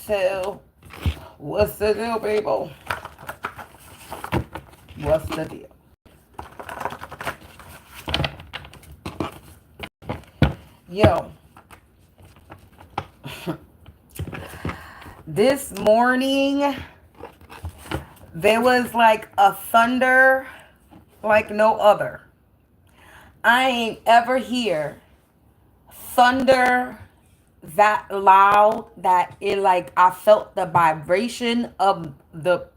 So, what's the deal, people? What's the deal? Yo. This morning, there was like a thunder like no other. I ain't ever hear thunder that loud that it like I felt the vibration of the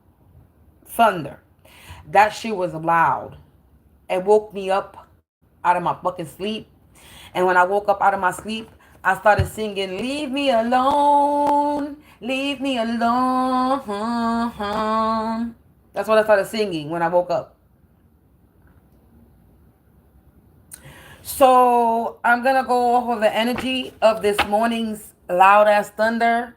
thunder. That shit was loud. It woke me up out of my fucking sleep. And when I woke up out of my sleep, I started singing, "Leave me alone, leave me alone." That's what I started singing when I woke up. So I'm going to go off of the energy of this morning's loud ass thunder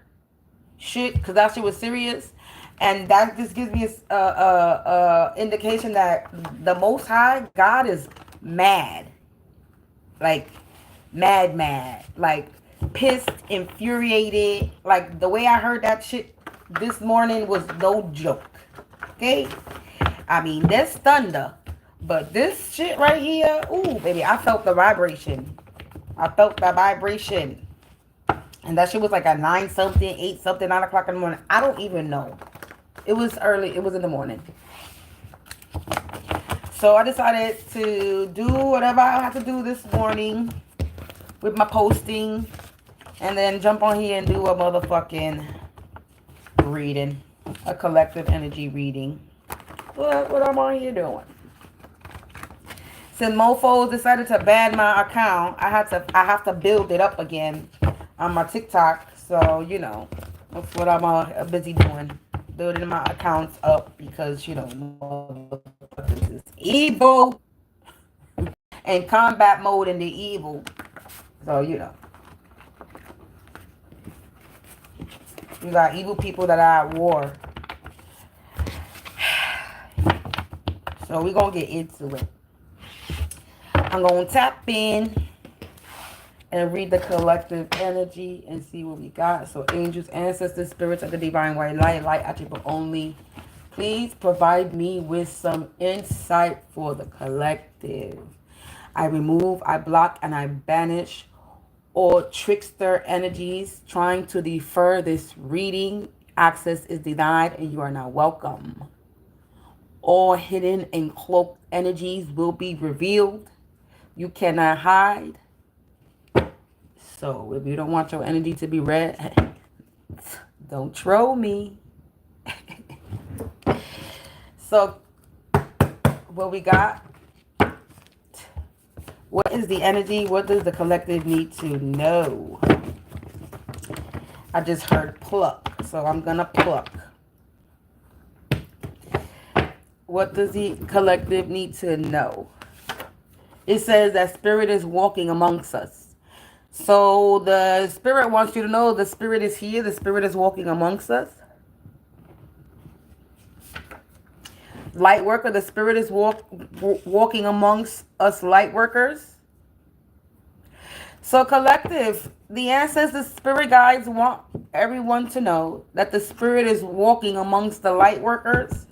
shit, because that shit was serious. And that just gives me a indication that the Most High, God, is mad. Like, mad. Like, pissed, infuriated. Like, the way I heard that shit this morning was no joke. Okay? I mean, there's thunder. But this shit right here, ooh, baby, I felt the vibration. I felt the vibration. And that shit was like a 9 something, 8 something, 9 o'clock in the morning. I don't even know. It was early. It was in the morning. So I decided to do whatever I have to do this morning with my posting. And then jump on here and do a motherfucking reading. A collective energy reading. What I'm on here doing. Since mofos decided to ban my account, I have to build it up again on my TikTok. So, you know, that's what I'm busy doing. Building my accounts up because, you know, motherfuckers is evil. And combat mode in the evil. So, you know. You got evil people that are at war. So we're going to get into it. I'm going to tap in and read the collective energy and see what we got. So angels, ancestors, spirits of the divine white light, light attribute only. Please provide me with some insight for the collective. I remove, I block, and I banish all trickster energies trying to defer this reading. Access is denied and you are not welcome. All hidden and cloaked energies will be revealed. You cannot hide. So if you don't want your energy to be read, don't troll me. So what we got? What is the energy? What does the collective need to know? I just heard pluck, so I'm gonna pluck. What does the collective need to know? It says that spirit is walking amongst us. So the spirit wants you to know the spirit is here. The spirit is walking amongst us. Light worker, the spirit is walking amongst us light workers. So collective, the ancestors, spirit guides want everyone to know that the spirit is walking amongst the light workers.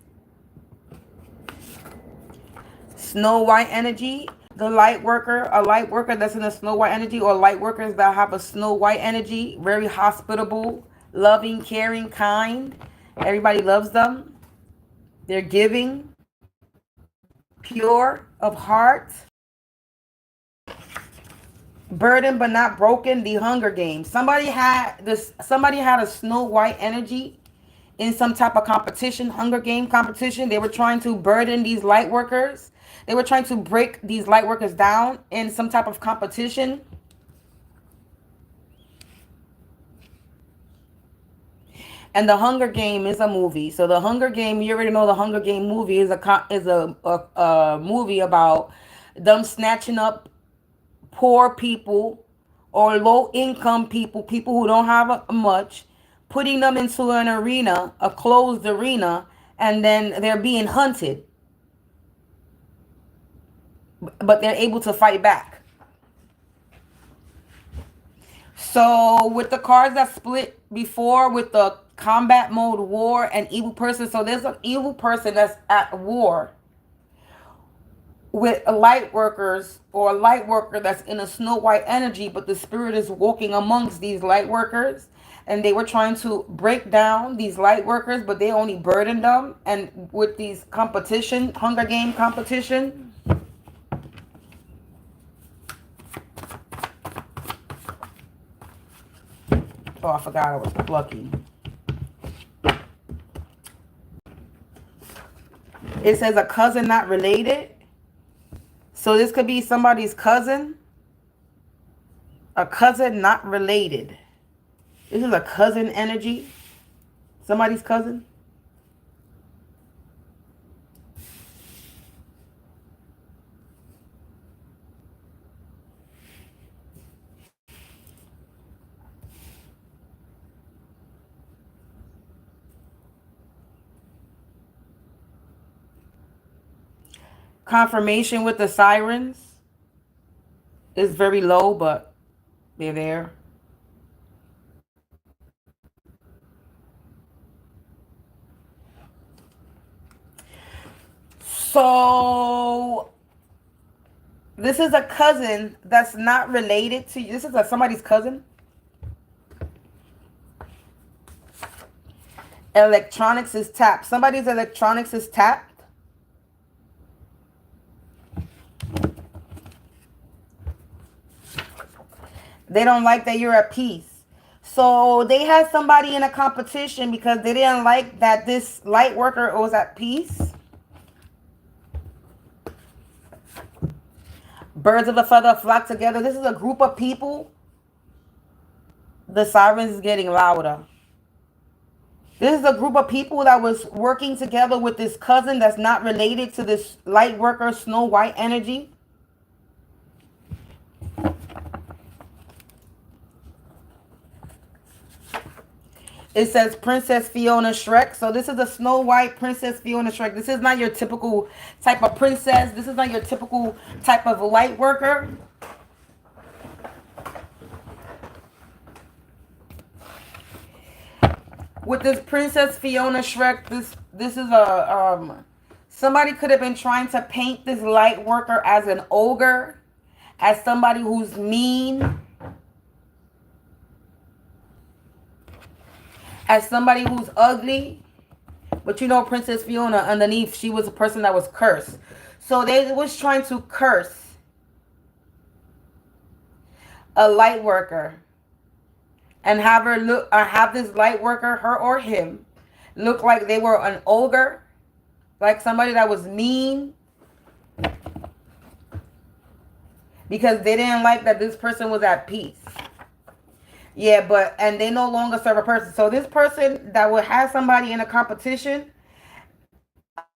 Snow white energy, the light worker, a light worker that's in a snow white energy, or light workers that have a snow white energy, very hospitable, loving, caring, kind. Everybody loves them. They're giving, pure of heart, burdened but not broken. The Hunger Games. Somebody had a snow white energy in some type of competition, Hunger Game competition. They were trying to burden these light workers. They were trying to break these light workers down in some type of competition. And the Hunger Game is a movie. So the Hunger Game, you already know the Hunger Game movie is a movie about them snatching up poor people or low income people, people who don't have much, putting them into an arena, a closed arena, and then they're being hunted. But they're able to fight back. So with the cards that split before with the combat mode war and evil person. So there's an evil person that's at war with light workers or a light worker that's in a snow white energy, but the spirit is walking amongst these light workers, and they were trying to break down these light workers, but they only burdened them. And with these competition, Hunger Game competition, oh, I forgot I was plucky. It says a cousin not related. So this could be somebody's cousin. A cousin not related. This is a cousin energy. Somebody's cousin. Confirmation with the sirens is very low, but they're there. So this is a cousin that's not related to you. This is somebody's cousin. Electronics is tapped. Somebody's electronics is tapped. They don't like that you're at peace. So they had somebody in a competition because they didn't like that this light worker was at peace. Birds of a feather flock together. This is a group of people. The sirens is getting louder. This is a group of people that was working together with this cousin that's not related to this light worker, Snow White energy. It says Princess Fiona Shrek. So this is a Snow White Princess Fiona Shrek. This is not your typical type of princess. This is not your typical type of light worker. With this Princess Fiona Shrek, this is a somebody could have been trying to paint this light worker as an ogre, as somebody who's mean, as somebody who's ugly. But you know, Princess Fiona, underneath, she was a person that was cursed. So they was trying to curse a light worker and have her look, or have this light worker, her or him, look like they were an ogre, like somebody that was mean, because they didn't like that this person was at peace. Yeah, but, and they no longer serve a person. So this person that would have somebody in a competition,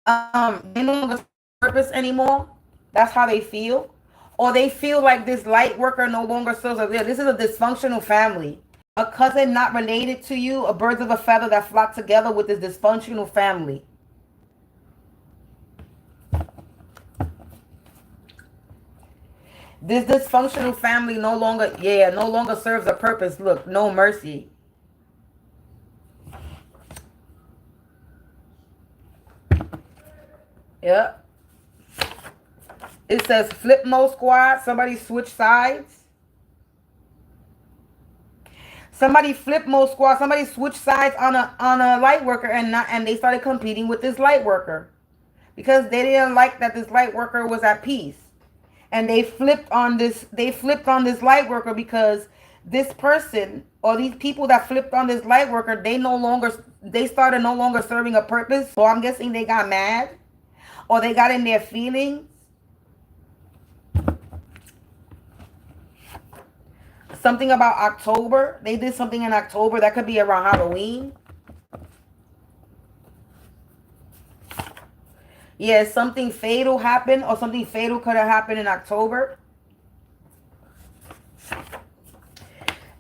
they no longer serve purpose anymore. That's how they feel. Or they feel like this light worker no longer serves a. This is a dysfunctional family. A cousin not related to you, a birds of a feather that flock together with this dysfunctional family. This dysfunctional family no longer serves a purpose. Look, no mercy. Yep. It says flip mode squad. Somebody switch sides. Somebody flip mode squad. Somebody switched sides on a light worker and they started competing with this light worker because they didn't like that this light worker was at peace. And they flipped on this light worker because this person or these people that flipped on this light worker, they started no longer serving a purpose. So I'm guessing they got mad or they got in their feelings. Something about October. They did something in October. That could be around Halloween. Yeah, something fatal happened or something fatal could have happened in October.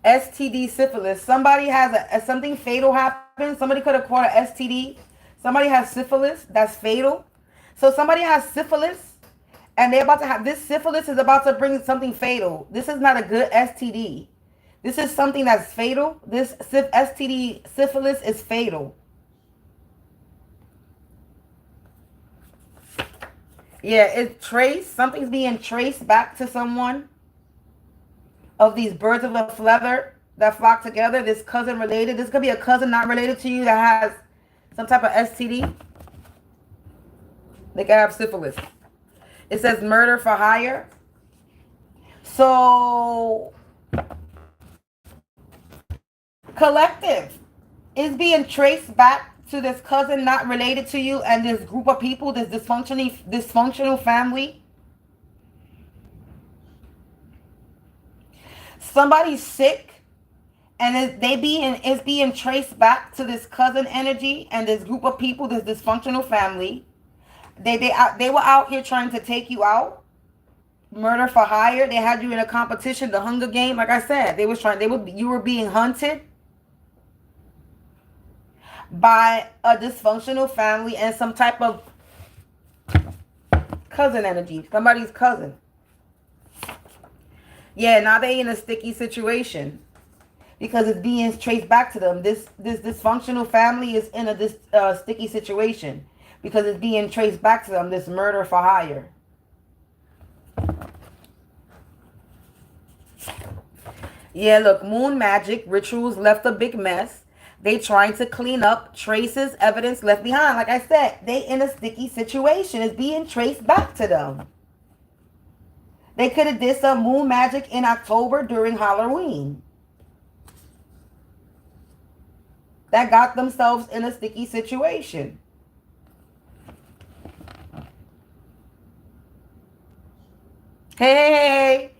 STD syphilis. Somebody has something fatal happened. Somebody could have caught an STD. Somebody has syphilis. That's fatal. So somebody has syphilis and they're about to have this syphilis is about to bring something fatal. This is not a good STD. This is something that's fatal. This STD, syphilis, is fatal. Yeah, it's traced. Something's being traced back to someone of these birds of a feather that flock together. This cousin related. This could be a cousin not related to you that has some type of STD. They could have syphilis. It says murder for hire. So, collective is being traced back to this cousin not related to you and this group of people, this dysfunctional family. Somebody's sick, and it's being traced back to this cousin energy and this group of people, this dysfunctional family. They were out here trying to take you out. Murder for hire. They had you in a competition, the Hunger Game. Like I said, you were being hunted by a dysfunctional family and some type of cousin energy. Somebody's cousin. Yeah, now they in a sticky situation because it's being traced back to them. This dysfunctional family is in a sticky situation because it's being traced back to them. This murder for hire. Yeah, look, moon magic rituals left a big mess. They trying to clean up traces, evidence left behind. Like I said, they in a sticky situation. It's being traced back to them. They could have did some moon magic in October during Halloween. That got themselves in a sticky situation. Hey.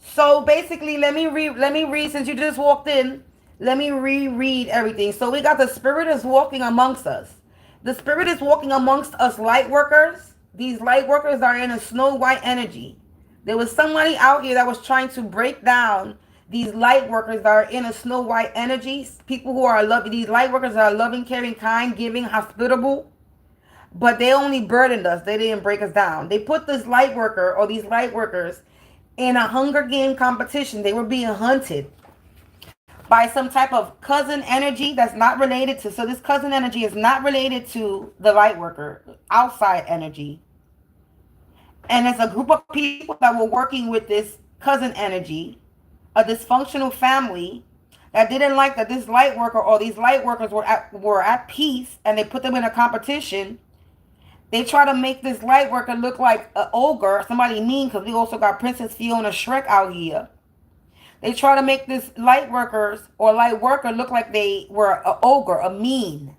So basically, let me read since you just walked in. Let me reread everything. So we got the spirit is walking amongst us. The spirit is walking amongst us light workers. These light workers are in a snow white energy. There was somebody out here that was trying to break down these light workers that are in a snow white energy. People who are loving, these light workers are loving, caring, kind, giving, hospitable. But they only burdened us. They didn't break us down. They put this light worker or these light workers in a Hunger Game competition. They were being hunted by some type of cousin energy that's not related to. So this cousin energy is not related to the light worker, outside energy. And it's a group of people that were working with this cousin energy, a dysfunctional family that didn't like that this light worker or these light workers were at peace, and they put them in a competition. They try to make this light worker look like an ogre, somebody mean, because we also got Princess Fiona Shrek out here. They try to make this light workers or light worker look like they were an ogre, a mean.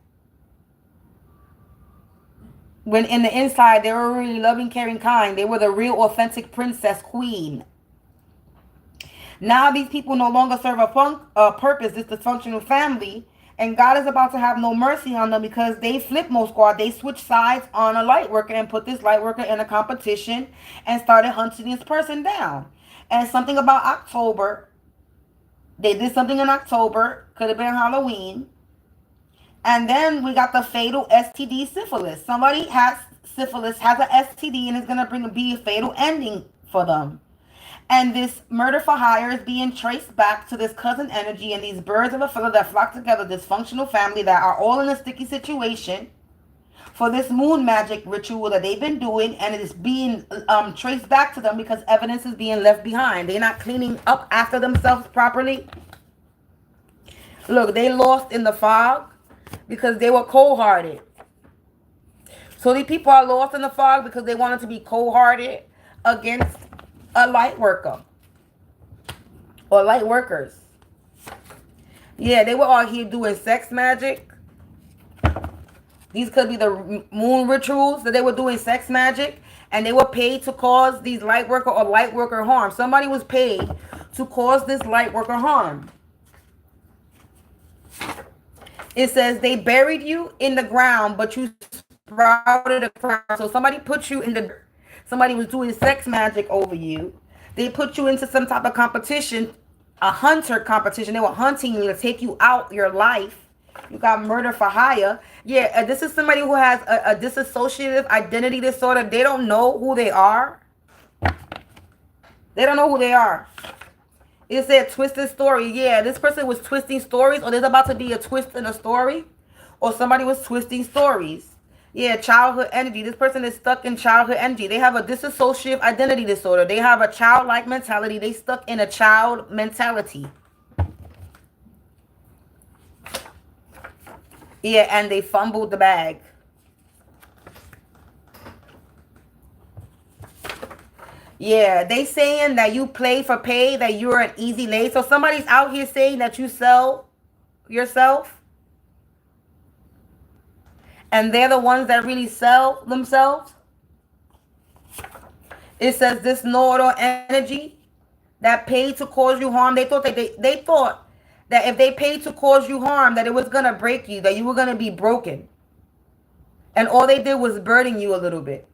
When in the inside, they were really loving, caring, kind. They were the real, authentic princess queen. Now these people no longer serve a purpose, this dysfunctional family. And God is about to have no mercy on them because they flipped Mo Squad. They switched sides on a light worker and put this light worker in a competition and started hunting this person down. And something about October. They did something in October. Could have been Halloween. And then we got the fatal STD syphilis. Somebody has syphilis, has an STD, and it's going to be a fatal ending for them. And this murder for hire is being traced back to this cousin energy and these birds of a feather that flock together, this functional family that are all in a sticky situation for this moon magic ritual that they've been doing, and it is being traced back to them because evidence is being left behind. They're not cleaning up after themselves properly. Look, they lost in the fog because they were cold-hearted. So these people are lost in the fog because they wanted to be cold-hearted against a light worker or light workers. Yeah, they were all here doing sex magic. These could be the moon rituals that they were doing sex magic, and they were paid to cause these light worker or light worker harm. Somebody was paid to cause this light worker harm. It says they buried you in the ground, but you sprouted a crown. So somebody put you in the dirt. Somebody was doing sex magic over you. They put you into some type of competition, a hunter competition. They were hunting you to take you out your life. You got murder for hire. Yeah, this is somebody who has a dissociative identity disorder. They don't know who they are. They don't know who they are. It said twisted story. Yeah, this person was twisting stories, or there's about to be a twist in a story, or somebody was twisting stories. Yeah, childhood energy. This person is stuck in childhood energy. They have a dissociative identity disorder. They have a childlike mentality. They stuck in a child mentality. Yeah, and they fumbled the bag. Yeah, they saying that you play for pay, that you're an easy lay. So somebody's out here saying that you sell yourself, and they're the ones that really sell themselves. It says this know-it-all energy that paid to cause you harm. They thought that they thought that if they paid to cause you harm, that it was gonna break you, that you were gonna be broken, and all they did was burden you a little bit.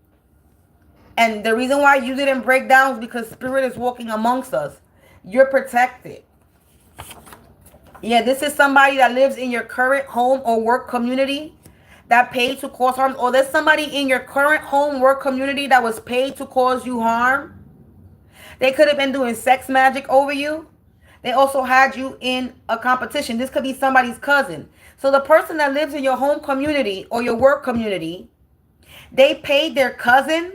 And the reason why you didn't break down is because spirit is walking amongst us. You're protected. Yeah, this is somebody that lives in your current home or work community that paid to cause harm. Or there's somebody in your current home work community that was paid to cause you harm. They could have been doing sex magic over you. They also had you in a competition. This could be somebody's cousin. So the person that lives in your home community or your work community, they paid their cousin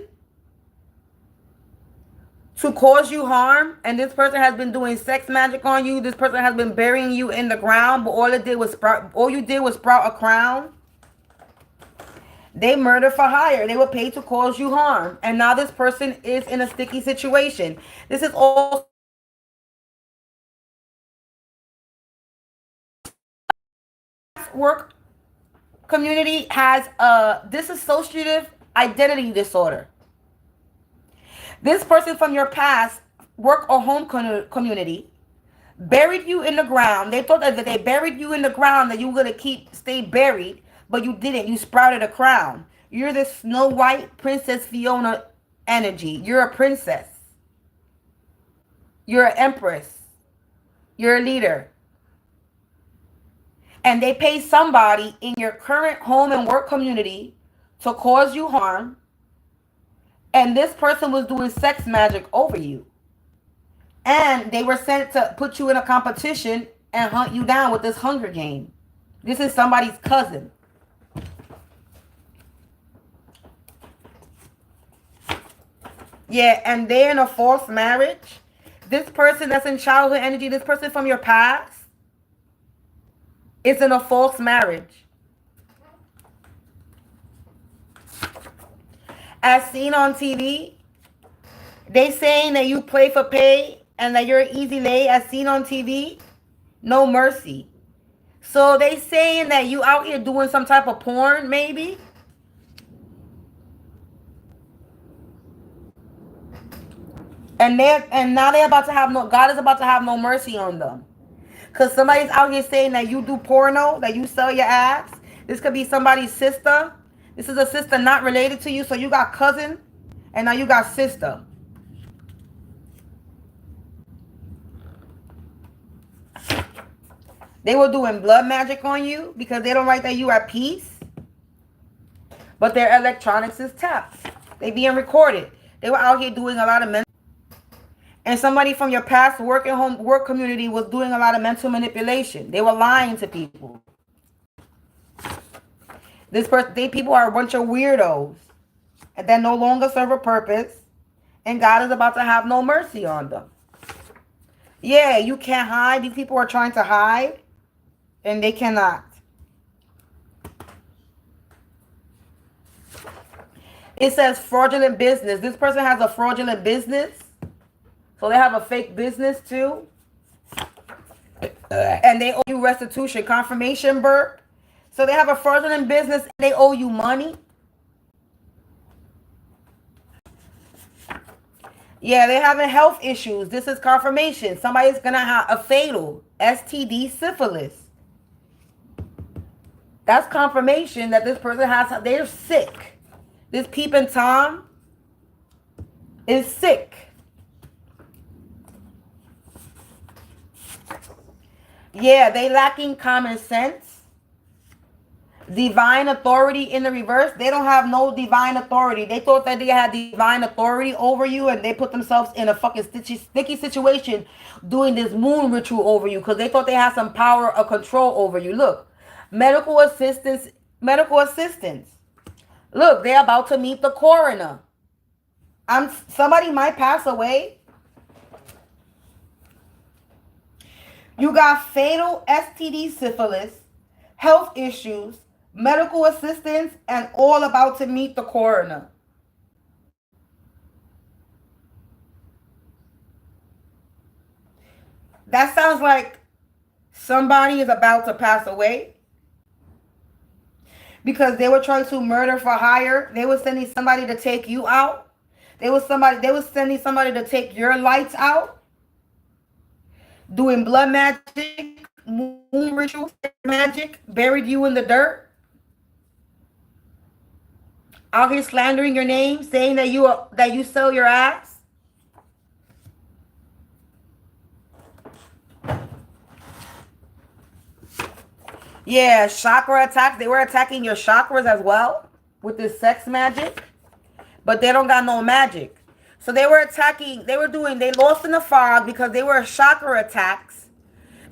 to cause you harm, and this person has been doing sex magic on you. This person has been burying you in the ground, but all you did was sprout a crown. They murder for hire. They were paid to cause you harm, and now this person is in a sticky situation. This is also work community has a dissociative identity disorder. This person from your past work or home community buried you in the ground. They thought that if they buried you in the ground that you were going to stay buried, but you didn't. You sprouted a crown. You're the Snow White Princess Fiona energy. You're a princess. You're an empress. You're a leader. And they pay somebody in your current home and work community to cause you harm. And this person was doing sex magic over you. And they were sent to put you in a competition and hunt you down with this Hunger Game. This is somebody's cousin. Yeah, and they're in a false marriage. This person that's in childhood energy, this person from your past, is in a false marriage. As seen on TV, they saying that you play for pay and that you're an easy lay. As seen on TV, no mercy. So they saying that you out here doing some type of porn, maybe. And now they're about to have God is about to have no mercy on them. Because somebody's out here saying that you do porno, that you sell your ass. This could be somebody's sister. This is a sister not related to you. So you got cousin and now you got sister. They were doing blood magic on you because they don't like that you are at peace. But their electronics is tapped. They being recorded. They were out here doing a lot of mental. And somebody from your past work community was doing a lot of mental manipulation. They were lying to people. They people are a bunch of weirdos that no longer serve a purpose, and God is about to have no mercy on them. Yeah, you can't hide. These people are trying to hide, and they cannot. It says fraudulent business. This person has a fraudulent business, so they have a fake business too, and they owe you restitution, confirmation burp. So they have a fraudulent business. They owe you money. Yeah, they're having health issues. This is confirmation. Somebody's going to have a fatal STD syphilis. That's confirmation that this person they're sick. This peeping Tom is sick. Yeah, they lacking common sense. Divine authority in the reverse. They don't have no divine authority. They thought that they had divine authority over you, and they put themselves in a fucking sticky situation doing this moon ritual over you because they thought they had some power or control over you. Look, medical assistance, medical assistance. Look, they're about to meet the coroner. Somebody might pass away. You got fatal STD, syphilis, health issues, medical assistance, and all about to meet the coroner. That sounds like somebody is about to pass away because they were trying to murder for hire. They were sending somebody to take you out. They was sending somebody to take your lights out. Doing blood magic, moon rituals, magic, buried you in the dirt. Out here slandering your name, saying that you sell your ass. Yeah, chakra attacks. They were attacking your chakras as well with this sex magic. But they don't got no magic. So they were attacking, they lost in the fog because they were chakra attacks.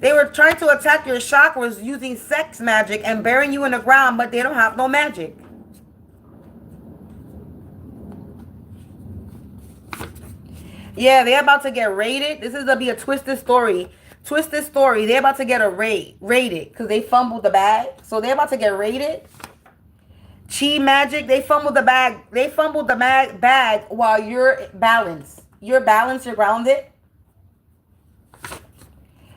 They were trying to attack your chakras using sex magic and burying you in the ground, but they don't have no magic. Yeah, they're about to get raided. This is going to be a twisted story. They're about to get raided because they fumbled the bag. So they're about to get raided. Chi magic, they fumbled the bag. They fumbled the bag while you're balanced. You're balanced, you're grounded.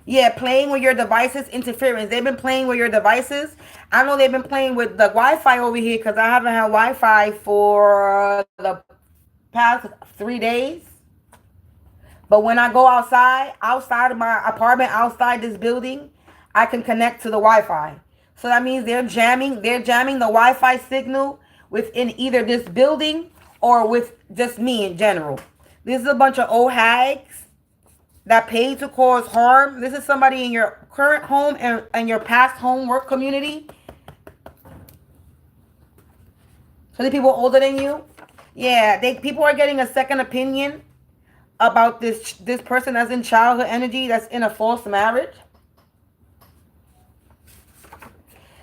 Yeah, playing with your devices, interference. They've been playing with your devices. I know they've been playing with the Wi-Fi over here because I haven't had Wi-Fi for the past 3 days. But when I go outside of my apartment, outside this building, I can connect to the Wi-Fi. So that means they're jamming the Wi-Fi signal within either this building or with just me in general. This is a bunch of old hags that pay to cause harm. This is somebody in your current home and your past home work community. So the people older than you. Yeah, people are getting a second opinion about this person that's in childhood energy, that's in a false marriage.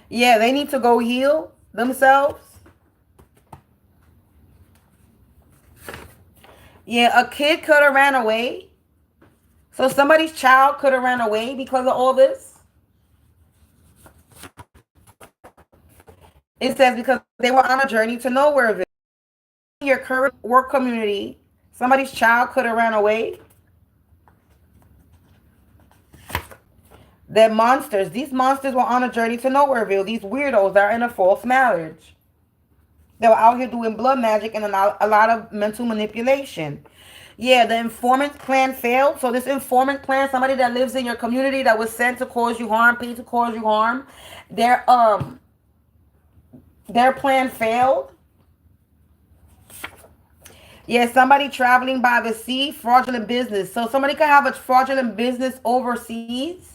Yeah, they need to go heal themselves. Yeah, a kid could have ran away. So somebody's child could have ran away because of all this. It says because they were on a journey to nowhere. Your current work community, somebody's child could have ran away. They're monsters. These monsters were on a journey to Nowhereville. These weirdos that are in a false marriage. They were out here doing blood magic and a lot of mental manipulation. Yeah, the informant plan failed. So this informant plan, somebody that lives in your community that was sent to cause you harm, paid to cause you harm, their plan failed. Yeah, somebody traveling by the sea, fraudulent business. So somebody could have a fraudulent business overseas.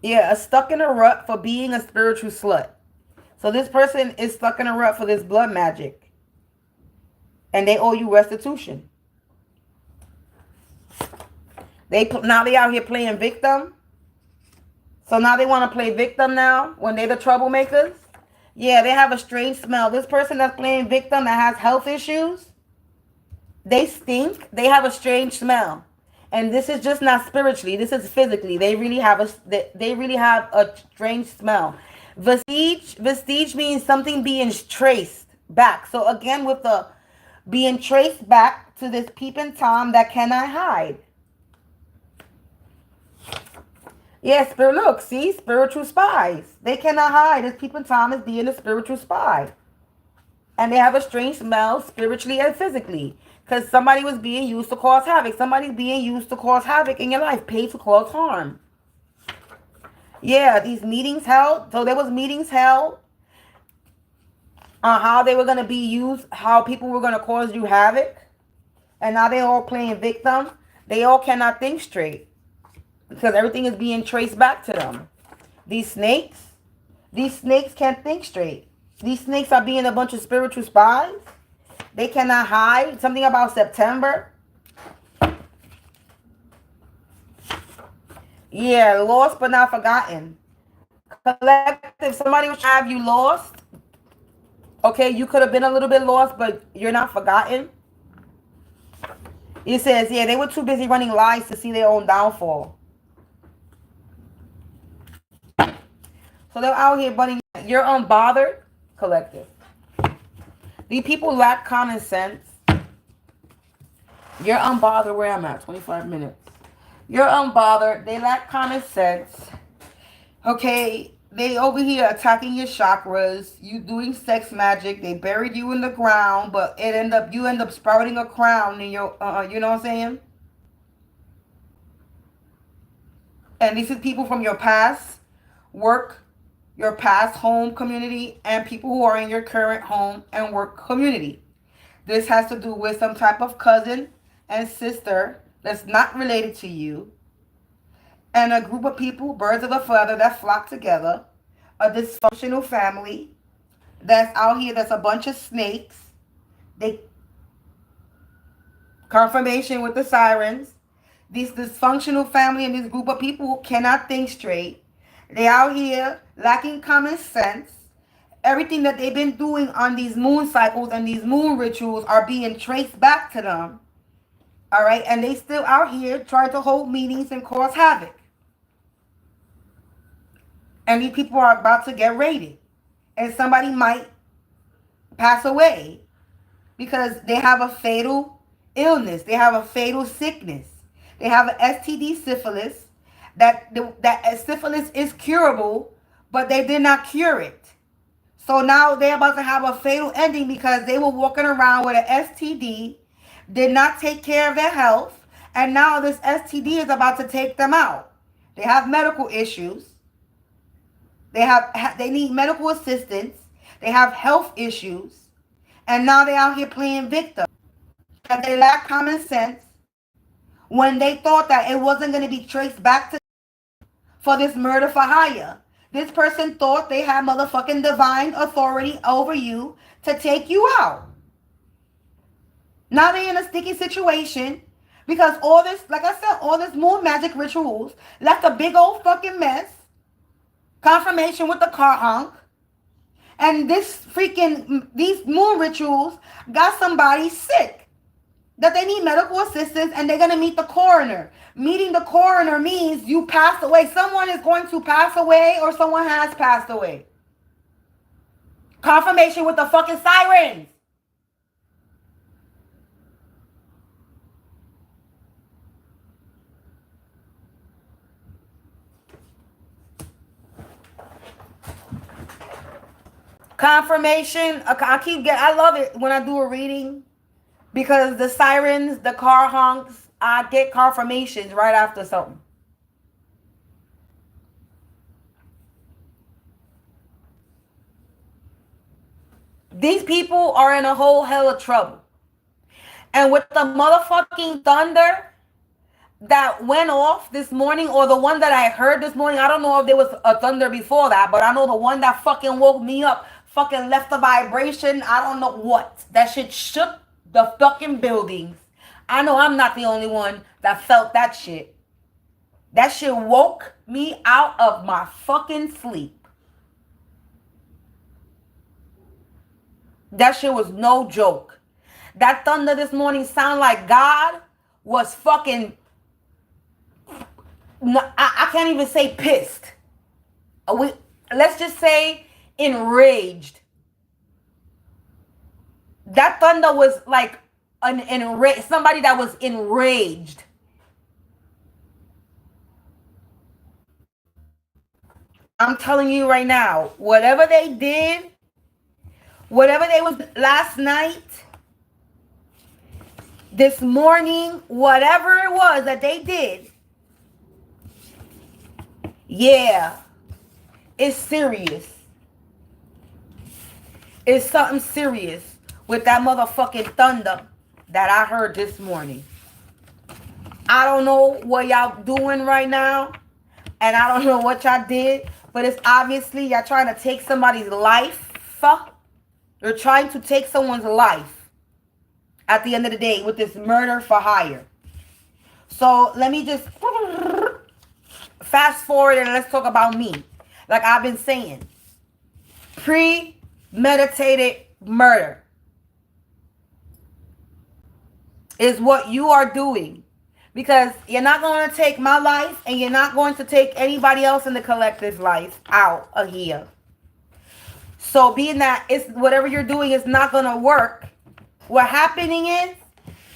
Yeah, stuck in a rut for being a spiritual slut. So this person is stuck in a rut for this blood magic. And they owe you restitution. Now they out here playing victim. So now they want to play victim now when they're the troublemakers. Yeah, they have a strange smell. This person that's playing victim that has health issues, they stink. They have a strange smell. And this is just not spiritually. This is physically. They really have a strange smell. Vestige means something being traced back. So again, with the being traced back to this peeping Tom that cannot hide. Yeah, look, see, spiritual spies. They cannot hide. This peeping Tom is being a spiritual spy. And they have a strange smell spiritually and physically. Because somebody was being used to cause havoc. Somebody's being used to cause havoc in your life. Paid to cause harm. Yeah, these meetings held. So there was meetings held on how they were going to be used. How people were going to cause you havoc. And now they're all playing victim. They all cannot think straight. because everything is being traced back to them. These snakes can't think straight. These snakes are being a bunch of spiritual spies. They cannot hide. Something about September. Yeah, lost but not forgotten. Collective, somebody would have you lost. Okay, you could have been a little bit lost, but you're not forgotten. It says, yeah, they were too busy running lies to see their own downfall. So they're out here running. You're unbothered, collective. These people lack common sense. You're unbothered where I'm at, 25 minutes. You're unbothered. They lack common sense. Okay, they over here attacking your chakras. You doing sex magic. They buried you in the ground, but you end up sprouting a crown in your, you know what I'm saying? And this is people from your past work, your past home community, and people who are in your current home and work community. This has to do with some type of cousin and sister that's not related to you, and a group of people, birds of a feather, that flock together, a dysfunctional family that's out here, that's a bunch of snakes. They confirmation with the sirens. This dysfunctional family and this group of people who cannot think straight. They out here lacking common sense. Everything that they've been doing on these moon cycles and these moon rituals are being traced back to them. All right, and they still out here trying to hold meetings and cause havoc. And these people are about to get raided. And somebody might pass away because they have a fatal illness. They have a fatal sickness. They have an STD, syphilis. That syphilis is curable, but they did not cure it. So now they're about to have a fatal ending because they were walking around with an STD, did not take care of their health, and now this STD is about to take them out. They have medical issues. They need medical assistance. They have health issues. And now they're out here playing victim. And they lack common sense when they thought that it wasn't going to be traced back to for this murder for hire. This person thought they had motherfucking divine authority over you to take you out. Now they're in a sticky situation because all this, like I said, all this moon magic rituals left a big old fucking mess. Confirmation with the car honk. And these moon rituals got somebody sick that they need medical assistance, and they're going to meet the coroner. Meeting the coroner means you passed away. Someone is going to pass away or someone has passed away. Confirmation with the fucking sirens. Confirmation. I love it when I do a reading because the sirens, the car honks, I get confirmations right after something. These people are in a whole hell of trouble. And with the motherfucking thunder that went off this morning, or the one that I heard this morning, I don't know if there was a thunder before that, but I know the one that fucking woke me up fucking left a vibration. I don't know what. That shit shook the fucking buildings. I know I'm not the only one that felt that shit. That shit woke me out of my fucking sleep. That shit was no joke. That thunder this morning sounded like God was fucking, I can't even say pissed. Let's just say enraged. That thunder was like somebody that was enraged. I'm telling you right now, whatever they did, whatever they was last night, this morning, whatever it was that they did, yeah, it's serious. It's something serious with that motherfucking thunder that I heard this morning. I don't know what y'all doing right now, and I don't know what y'all did, but it's obviously y'all trying to take somebody's life. You're trying to take someone's life at the end of the day with this murder for hire. So let me just fast forward and let's talk about me. Like I've been saying, premeditated murder is what you are doing, because you're not going to take my life and you're not going to take anybody else in the collective life out of here. So being that it's whatever you're doing is not going to work, what happening is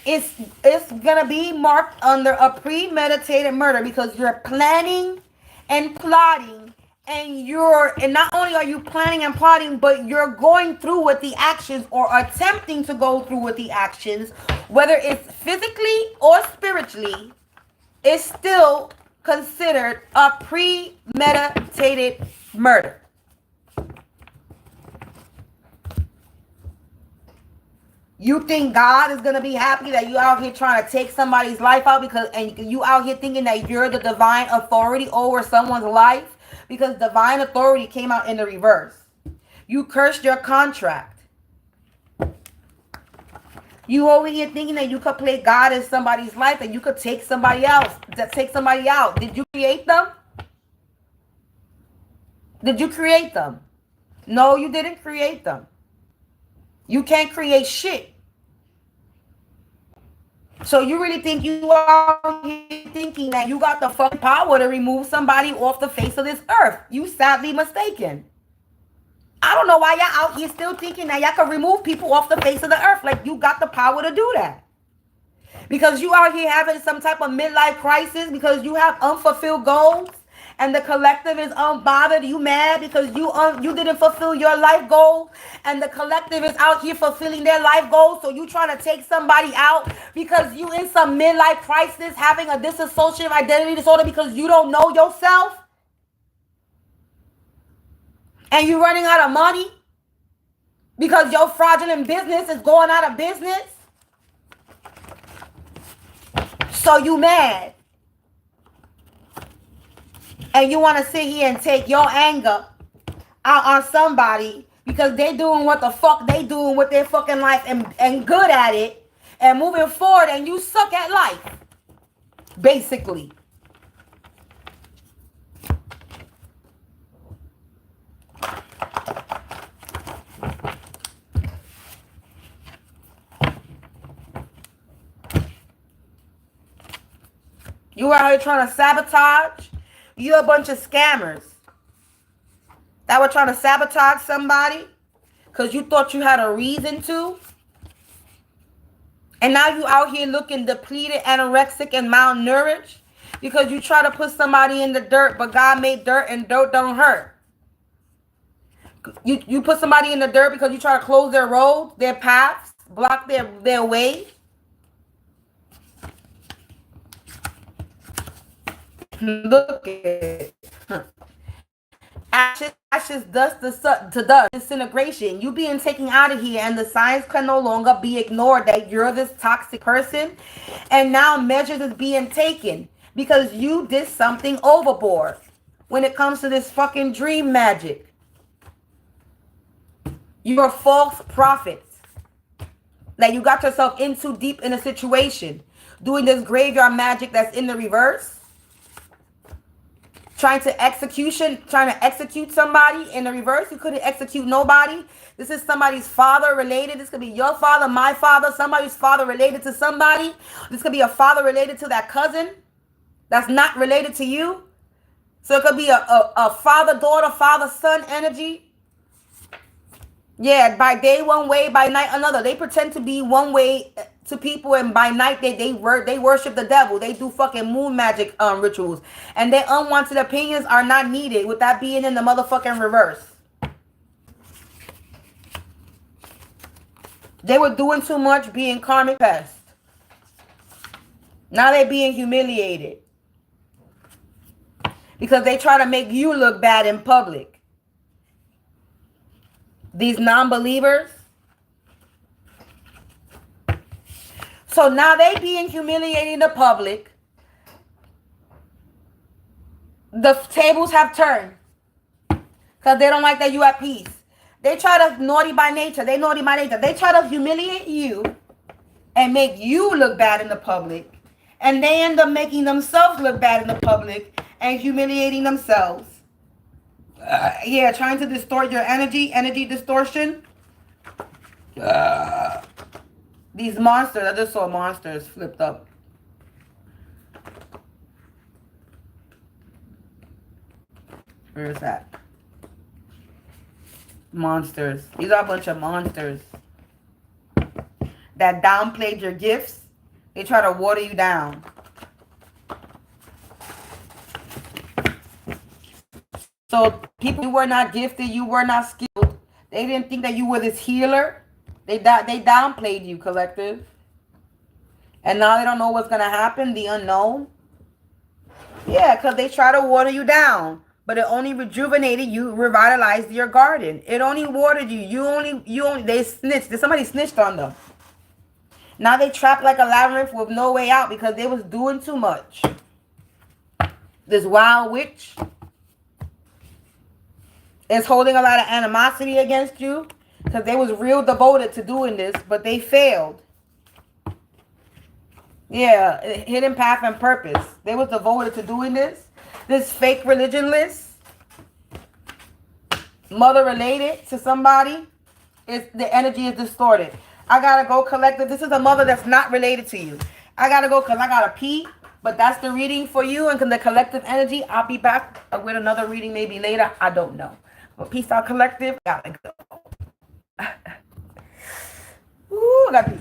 it's going to be marked under a premeditated murder, because you're planning and plotting, and not only are you planning and plotting, but you're going through with the actions, or attempting to go through with the actions, whether it's physically or spiritually, is still considered a premeditated murder. You think God is going to be happy that you out here trying to take somebody's life out, and you out here thinking that you're the divine authority over someone's life? Because divine authority came out in the reverse. You cursed your contract. You over here thinking that you could play God in somebody's life and you could take somebody else, take somebody out. Did you create them? Did you create them? No, you didn't create them. You can't create shit. So you really think you are thinking that you got the fucking power to remove somebody off the face of this earth? You sadly mistaken. I don't know why y'all out here still thinking that y'all can remove people off the face of the earth. Like you got the power to do that. Because you out here having some type of midlife crisis because you have unfulfilled goals. And the collective is unbothered. You mad because you didn't fulfill your life goal, and the collective is out here fulfilling their life goals. So you trying to take somebody out because you in some midlife crisis, having a dissociative identity disorder because you don't know yourself, and you running out of money because your fraudulent business is going out of business. So you mad. And you want to sit here and take your anger out on somebody because they doing what the fuck they doing with their fucking life and good at it and moving forward, and you suck at life, basically. You out here trying to sabotage. You're a bunch of scammers that were trying to sabotage somebody because you thought you had a reason to. And now you out here looking depleted, anorexic, and malnourished because you try to put somebody in the dirt, but God made dirt and dirt don't hurt. You put somebody in the dirt because you try to close their roads, their paths, block their way. Look at it. Ashes, dust to dust, disintegration. You being taken out of here, and the signs can no longer be ignored that you're this toxic person. And now measures is being taken because you did something overboard when it comes to this fucking dream magic. You're a false prophet. Like you got yourself in too deep in a situation, doing this graveyard magic that's in the reverse. Trying to execute somebody in the reverse. You couldn't execute nobody. This is somebody's father related. This could be your father, my father, somebody's father related to somebody. This could be a father related to that cousin that's not related to you. So it could be a father-daughter, father-son energy. Yeah, by day one way, by night another. They pretend to be one way to people, and by night they worship the devil. They do fucking moon magic rituals, and their unwanted opinions are not needed with that being in the motherfucking reverse. They were doing too much being karmic pests. Now they're being humiliated because they try to make you look bad in public. These non-believers. So now they being humiliated in the public The tables have turned. Because they don't like that you at peace. They try to naughty by nature. They naughty by nature. They try to humiliate you and make you look bad in the public. And they end up making themselves look bad in the public and humiliating themselves. Yeah, trying to distort your energy distortion. These monsters, I just saw monsters flipped up. Where is that? Monsters. These are a bunch of monsters that downplayed your gifts. They try to water you down. So people, you were not gifted, you were not skilled. They didn't think that you were this healer. They downplayed you, collective. And now they don't know what's going to happen, the unknown. Yeah, because they try to water you down. But it only rejuvenated you, revitalized your garden. It only watered you. You only, they snitched. Somebody snitched on them. Now they trapped like a labyrinth with no way out because they was doing too much. This wild witch is holding a lot of animosity against you because they was real devoted to doing this, but they failed. Yeah, hidden path and purpose. They was devoted to doing this. This fake religion list, mother related to somebody, the energy is distorted. I gotta go, collective. This is a mother that's not related to you. I gotta go because I gotta pee, but that's the reading for you and the collective energy. I'll be back with another reading maybe later. I don't know. But peace out, collective. Gotta go. Ooh, I gotta pee.